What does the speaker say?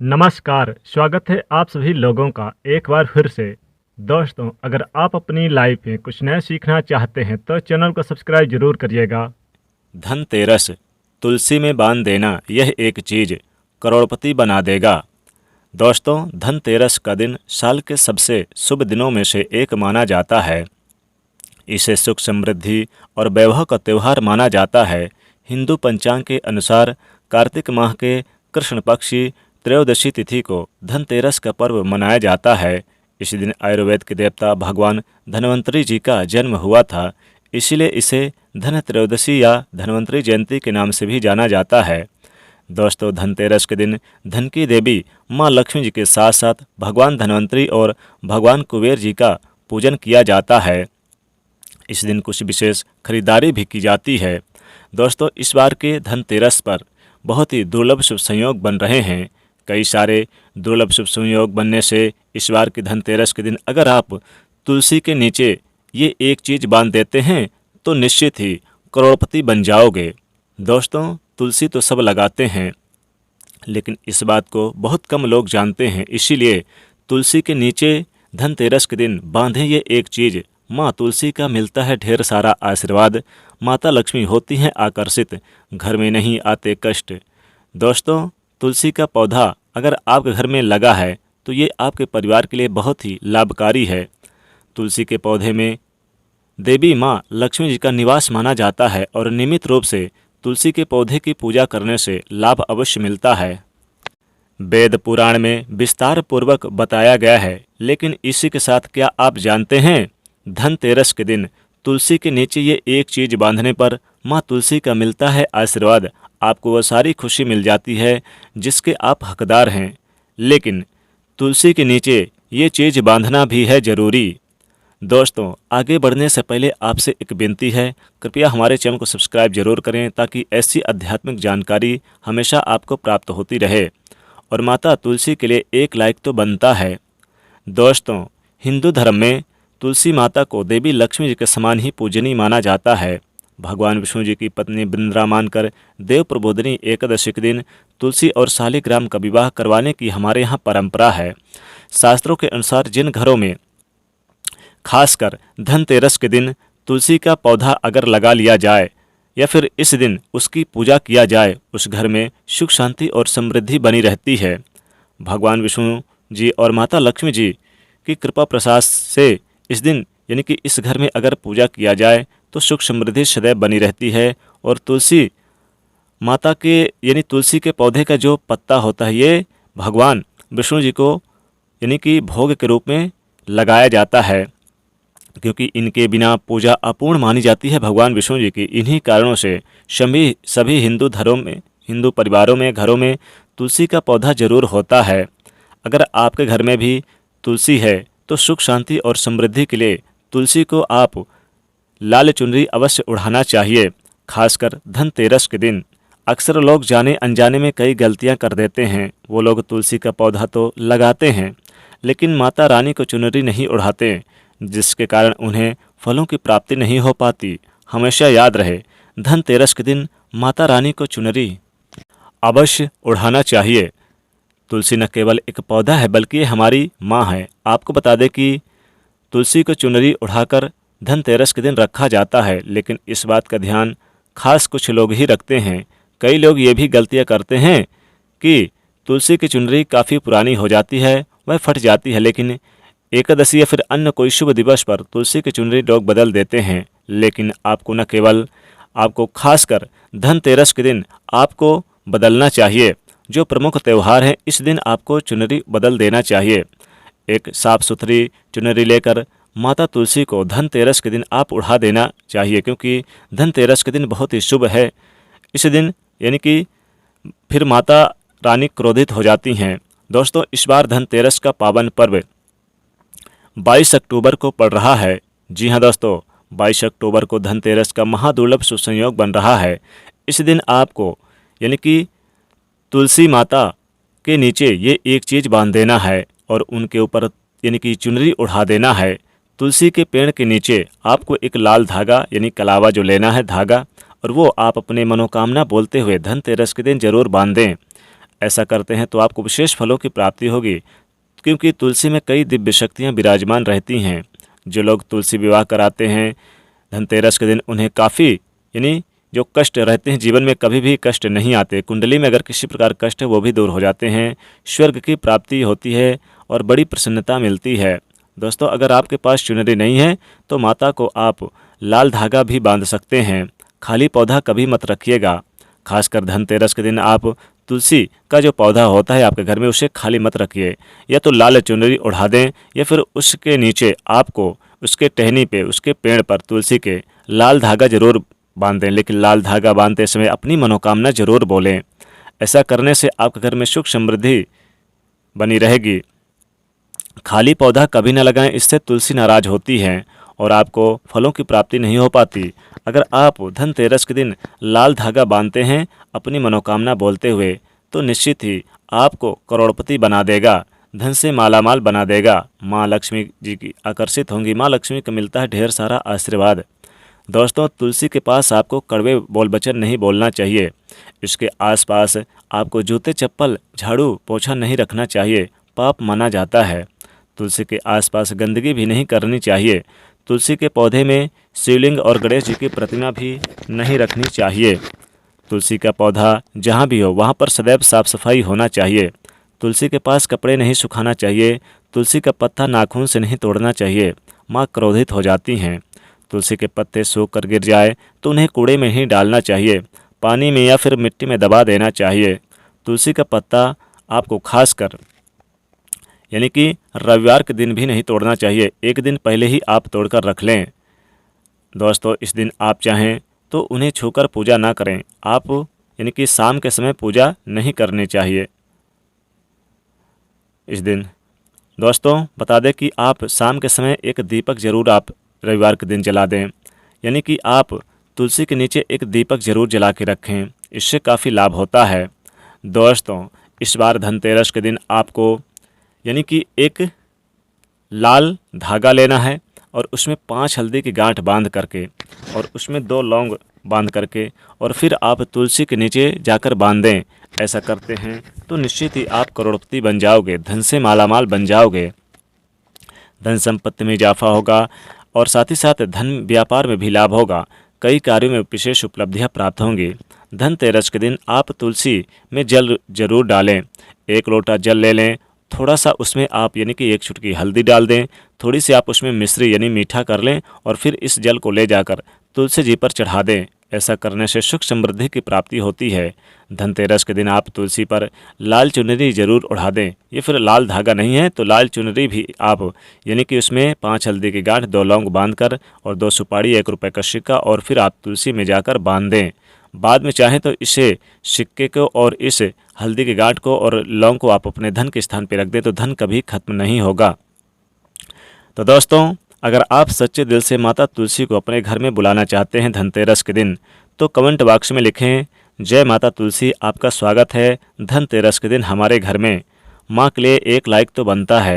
नमस्कार, स्वागत है आप सभी लोगों का एक बार फिर से। दोस्तों, अगर आप अपनी लाइफ में कुछ नया सीखना चाहते हैं तो चैनल को सब्सक्राइब जरूर करिएगा। धनतेरस तुलसी में बांध देना, यह एक चीज करोड़पति बना देगा। दोस्तों, धनतेरस का दिन साल के सबसे शुभ दिनों में से एक माना जाता है। इसे सुख, समृद्धि और वैभव का त्यौहार माना जाता है। हिंदू पंचांग के अनुसार कार्तिक माह के कृष्ण पक्ष की त्रयोदशी तिथि को धनतेरस का पर्व मनाया जाता है। इस दिन आयुर्वेद के देवता भगवान धन्वंतरी जी का जन्म हुआ था, इसीलिए इसे धन त्रयोदशी या धन्वंतरी जयंती के नाम से भी जाना जाता है। दोस्तों, धनतेरस के दिन धन की देवी माँ लक्ष्मी जी के साथ साथ भगवान धन्वंतरी और भगवान कुबेर जी का पूजन किया जाता है। इस दिन कुछ विशेष खरीदारी भी की जाती है। दोस्तों, इस बार के धनतेरस पर बहुत ही दुर्लभ शुभ संयोग बन रहे हैं। कई सारे दुर्लभ शुभ संयोग बनने से इस बार के धनतेरस के दिन अगर आप तुलसी के नीचे ये एक चीज़ बांध देते हैं तो निश्चित ही करोड़पति बन जाओगे। दोस्तों, तुलसी तो सब लगाते हैं, लेकिन इस बात को बहुत कम लोग जानते हैं। इसीलिए तुलसी के नीचे धनतेरस के दिन बांधें ये एक चीज़। माँ तुलसी का मिलता है ढेर सारा आशीर्वाद। माता लक्ष्मी होती हैं आकर्षित, घर में नहीं आते कष्ट। दोस्तों, तुलसी का पौधा अगर आपके घर में लगा है तो ये आपके परिवार के लिए बहुत ही लाभकारी है। तुलसी के पौधे में देवी माँ लक्ष्मी जी का निवास माना जाता है और नियमित रूप से तुलसी के पौधे की पूजा करने से लाभ अवश्य मिलता है। वेद पुराण में विस्तार पूर्वक बताया गया है, लेकिन इसी के साथ क्या आप जानते हैं धनतेरस के दिन तुलसी के नीचे ये एक चीज़ बांधने पर माँ तुलसी का मिलता है आशीर्वाद। आपको वह सारी खुशी मिल जाती है जिसके आप हकदार हैं। लेकिन तुलसी के नीचे ये चीज़ बांधना भी है ज़रूरी। दोस्तों, आगे बढ़ने से पहले आपसे एक विनती है, कृपया हमारे चैनल को सब्सक्राइब जरूर करें ताकि ऐसी आध्यात्मिक जानकारी हमेशा आपको प्राप्त होती रहे। और माता तुलसी के लिए एक लाइक तो बनता है। दोस्तों, हिंदू धर्म में तुलसी माता को देवी लक्ष्मी जी के समान ही पूजनीय माना जाता है। भगवान विष्णु जी की पत्नी वृंद्रा मानकर देव प्रबोधिनी एकादशी के दिन तुलसी और शालिग्राम का विवाह करवाने की हमारे यहाँ परंपरा है। शास्त्रों के अनुसार जिन घरों में खासकर धनतेरस के दिन तुलसी का पौधा अगर लगा लिया जाए या फिर इस दिन उसकी पूजा किया जाए, उस घर में सुख, शांति और समृद्धि बनी रहती है। भगवान विष्णु जी और माता लक्ष्मी जी की कृपा प्रसाद से इस दिन यानी कि इस घर में अगर पूजा किया जाए तो सुख समृद्धि सदैव बनी रहती है। और तुलसी माता के यानी तुलसी के पौधे का जो पत्ता होता है ये भगवान विष्णु जी को यानी कि भोग के रूप में लगाया जाता है, क्योंकि इनके बिना पूजा अपूर्ण मानी जाती है भगवान विष्णु जी की। इन्हीं कारणों से सभी हिंदू धर्मों में, हिंदू परिवारों में, घरों में तुलसी का पौधा जरूर होता है। अगर आपके घर में भी तुलसी है तो सुख, शांति और समृद्धि के लिए तुलसी को आप लाल चुनरी अवश्य उड़ाना चाहिए, खासकर धनतेरस के दिन। अक्सर लोग जाने अनजाने में कई गलतियां कर देते हैं। वो लोग तुलसी का पौधा तो लगाते हैं लेकिन माता रानी को चुनरी नहीं उड़ाते, जिसके कारण उन्हें फलों की प्राप्ति नहीं हो पाती। हमेशा याद रहे, धनतेरस के दिन माता रानी को चुनरी अवश्य उड़ाना चाहिए। तुलसी न केवल एक पौधा है बल्कि ये हमारी माँ है। आपको बता दें कि तुलसी को चुनरी उड़ाकर धनतेरस के दिन रखा जाता है, लेकिन इस बात का ध्यान खास कुछ लोग ही रखते हैं। कई लोग ये भी गलतियाँ करते हैं कि तुलसी की चुनरी काफ़ी पुरानी हो जाती है, वह फट जाती है, लेकिन एकादशी या फिर अन्य कोई शुभ दिवस पर तुलसी की चुनरी लोग बदल देते हैं। लेकिन आपको खासकर धनतेरस के दिन आपको बदलना चाहिए। जो प्रमुख त्यौहार हैं इस दिन आपको चुनरी बदल देना चाहिए। एक साफ सुथरी चुनरी लेकर माता तुलसी को धनतेरस के दिन आप उड़ा देना चाहिए, क्योंकि धनतेरस के दिन बहुत ही शुभ है। इस दिन यानी कि फिर माता रानी क्रोधित हो जाती हैं। दोस्तों, इस बार धनतेरस का पावन पर्व 22 अक्टूबर को पड़ रहा है। जी हाँ दोस्तों, 22 अक्टूबर को धनतेरस का महादुर्लभ शुभ संयोग बन रहा है। इस दिन आपको यानी कि तुलसी माता के नीचे ये एक चीज़ बांध देना है और उनके ऊपर यानी कि चुनरी उड़ा देना है। तुलसी के पेड़ के नीचे आपको एक लाल धागा यानी कलावा जो लेना है धागा, और वो आप अपने मनोकामना बोलते हुए धनतेरस के दिन जरूर बांध दें। ऐसा करते हैं तो आपको विशेष फलों की प्राप्ति होगी, क्योंकि तुलसी में कई दिव्य शक्तियाँ विराजमान रहती हैं। जो लोग तुलसी विवाह कराते हैं धनतेरस के दिन, उन्हें काफ़ी यानी जो कष्ट रहते हैं जीवन में कभी भी कष्ट नहीं आते। कुंडली में अगर किसी प्रकार कष्ट है वो भी दूर हो जाते हैं, स्वर्ग की प्राप्ति होती है और बड़ी प्रसन्नता मिलती है। दोस्तों, अगर आपके पास चुनरी नहीं है तो माता को आप लाल धागा भी बांध सकते हैं। खाली पौधा कभी मत रखिएगा। खासकर धनतेरस के दिन आप तुलसी का जो पौधा होता है आपके घर में, उसे खाली मत रखिए। या तो लाल चुनरी उड़ा दें या फिर उसके नीचे आपको उसके टहनी पे, उसके पेड़ पर तुलसी के लाल धागा जरूर बांधें। लेकिन लाल धागा बांधते समय अपनी मनोकामना जरूर बोलें। ऐसा करने से आपके घर में सुख समृद्धि बनी रहेगी। खाली पौधा कभी न लगाएं, इससे तुलसी नाराज होती है और आपको फलों की प्राप्ति नहीं हो पाती। अगर आप धनतेरस के दिन लाल धागा बांधते हैं अपनी मनोकामना बोलते हुए, तो निश्चित ही आपको करोड़पति बना देगा, धन से मालामाल बना देगा। माँ लक्ष्मी जी की आकर्षित होंगी। माँ लक्ष्मी का मिलता है ढेर सारा आशीर्वाद। दोस्तों, तुलसी के पास आपको कड़वे बोल वचन नहीं बोलना चाहिए। इसके आसपास आपको जूते चप्पल झाड़ू पोछा नहीं रखना चाहिए, पाप माना जाता है। तुलसी के आसपास गंदगी भी नहीं करनी चाहिए। तुलसी के पौधे में शिवलिंग और गणेश जी की प्रतिमा भी नहीं रखनी चाहिए। तुलसी का पौधा जहाँ भी हो वहाँ पर सदैव साफ सफाई होना चाहिए। तुलसी के पास कपड़े नहीं सुखाना चाहिए। तुलसी का पत्ता नाखून से नहीं तोड़ना चाहिए, माँ क्रोधित हो जाती हैं। तुलसी के पत्ते सूख कर गिर जाए तो उन्हें कूड़े में ही डालना चाहिए, पानी में या फिर मिट्टी में दबा देना चाहिए। तुलसी का पत्ता आपको खासकर यानी कि रविवार के दिन भी नहीं तोड़ना चाहिए, एक दिन पहले ही आप तोड़कर रख लें। दोस्तों, इस दिन आप चाहें तो उन्हें छूकर पूजा ना करें। आप यानी कि शाम के समय पूजा नहीं करनी चाहिए इस दिन। दोस्तों, बता दें कि आप शाम के समय एक दीपक ज़रूर आप रविवार के दिन जला दें, यानी कि आप तुलसी के नीचे एक दीपक ज़रूर जला के रखें, इससे काफ़ी लाभ होता है। दोस्तों, इस बार धनतेरस के दिन आपको यानी कि एक लाल धागा लेना है और उसमें 5 हल्दी की गांठ बांध करके और उसमें 2 लौंग बांध करके और फिर आप तुलसी के नीचे जाकर बांध दें। ऐसा करते हैं तो निश्चित ही आप करोड़पति बन जाओगे, धन से मालामाल बन जाओगे, धन संपत्ति में इजाफा होगा और साथ ही साथ धन व्यापार में भी लाभ होगा। कई कार्यों में विशेष उपलब्धियां प्राप्त होंगी। धनतेरस के दिन आप तुलसी में जल जरूर डालें। 1 लोटा जल ले लें, थोड़ा सा उसमें आप यानी कि 1 चुटकी हल्दी डाल दें, थोड़ी सी आप उसमें मिश्री यानी मीठा कर लें और फिर इस जल को ले जाकर तुलसी जी पर चढ़ा दें। ऐसा करने से सुख समृद्धि की प्राप्ति होती है। धनतेरस के दिन आप तुलसी पर लाल चुनरी जरूर उड़ा दें। ये फिर लाल धागा नहीं है तो लाल चुनरी भी आप यानी कि उसमें 5 हल्दी की गांठ, 2 लौंग बांधकर और 2 सुपारी, 1 रुपये का सिक्का और फिर आप तुलसी में जाकर बांध दें। बाद में चाहें तो इसे सिक्के को और इस हल्दी की गांठ को और लौंग को आप अपने धन के स्थान पर रख दें तो धन कभी खत्म नहीं होगा। तो दोस्तों, अगर आप सच्चे दिल से माता तुलसी को अपने घर में बुलाना चाहते हैं धनतेरस के दिन, तो कमेंट बॉक्स में लिखें, जय माता तुलसी, आपका स्वागत है धनतेरस के दिन हमारे घर में। माँ के लिए एक लाइक तो बनता है।